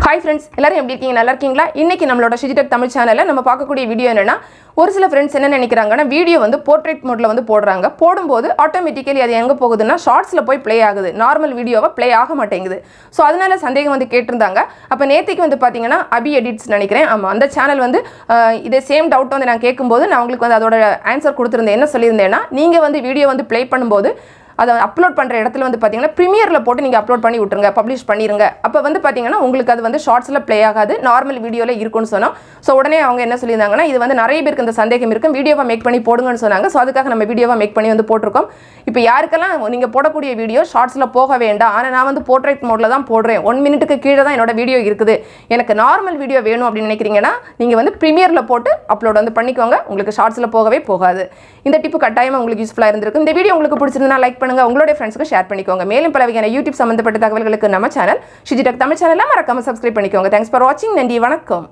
Hi friends, எல்லாரும் எப்படி இருக்கீங்க? நல்லா இருக்கீங்களா? இன்னைக்கு நம்மளோட Shiji தமிழ் சேனல்ல நம்ம பார்க்கக்கூடிய வீடியோ என்னன்னா ஒரு சில फ्रेंड्स என்ன நினைக்கறாங்கன்னா வீடியோ வந்து போர்ட்ரேட் மோட்ல வந்து போடுறாங்க. போடும்போது ஆட்டோமேட்டிக்கலி அது எங்க போகுதுன்னா ஷார்ட்ஸ்ல போய் ப்ளே ஆகுது. நார்மல் வீடியோவா ப்ளே ஆக மாட்டேங்குது. சோ அதனால சந்தேகம் வந்து கேட்டிருந்தாங்க. அப்ப நேத்திக்கு வந்து பாத்தீங்கன்னா அபி எடிட்ஸ் நினைக்கிறேன். ஆமா அந்த சேனல் வந்து இதே சேம் டவுட் வந்து நான் கேக்கும்போது நான் உங்களுக்கு வந்து அதோட ஆன்சர் கொடுத்திருந்தேன். என்ன சொல்லியிருந்தேன்னா நீங்க வந்து வீடியோ வந்து ப்ளே பண்ணும்போது அதை அப்லோட் பண்ணுற இடத்துல வந்து பார்த்தீங்கன்னா ப்ரீமியரில் போட்டு நீங்கள் அப்லோட் பண்ணி விட்டுருங்க, பப்ளிஷ் பண்ணிடுங்க. அப்போ வந்து பார்த்தீங்கன்னா உங்களுக்கு அது வந்து ஷார்ட்ஸில் ப்ளே ஆகாது, நார்மல் வீடியோவில் இருக்குன்னு சொன்னோம். ஸோ உடனே அவங்க என்ன சொல்லியிருந்தாங்கன்னா இது வந்து நிறைய பேருக்கு இந்த சந்தேகம் இருக்கும், வீடியோவை மேக் பண்ணி போடுங்கன்னு சொன்னாங்க. ஸோ அதுக்காக நம்ம வீடியோவை மேக் பண்ணி வந்து போட்டிருக்கோம். இப்போ யாருக்கெல்லாம் நீங்கள் போடக்கூடிய வீடியோ ஷார்ட்ஸில் போக வேண்டாம், ஆனால் நான் வந்து போர்ட்ரேட் மோடில் தான் போடுறேன், 1 மினிட்டுக்கு கீழே தான் என்னோட வீடியோ இருக்குது, எனக்கு நார்மல் வீடியோ வேணும் அப்படின்னு நினைக்கிறீங்கன்னா நீங்கள் வந்து ப்ரீமியரில் போட்டு அப்லோட் வந்து பண்ணிக்கோங்க, உங்களுக்கு ஷார்ட்ஸில் போகவே போகாது. இந்த டிப்பு கட்டாயமாக உங்களுக்கு யூஸ்ஃபுல்லாக இருந்திருக்கும். இந்த வீடியோ உங்களுக்கு பிடிச்சிருந்தா லைக் பண்ணுங்கள், உங்களுடைய ஃப்ரெண்ட்ஸ்க்கு ஷேர் பண்ணிக்கோங்க. மேலும் பல வகையான யூடியூப் சம்பந்தப்பட்ட தகவல்களுக்கு நம்ம சேனல் Shiji தமிழ் சேனலை மறக்காம சப்ஸ்கிரைப் பண்ணிக்கோங்க. தேங்க்ஸ் ஃபார் வாட்சிங். நன்றி, வணக்கம்.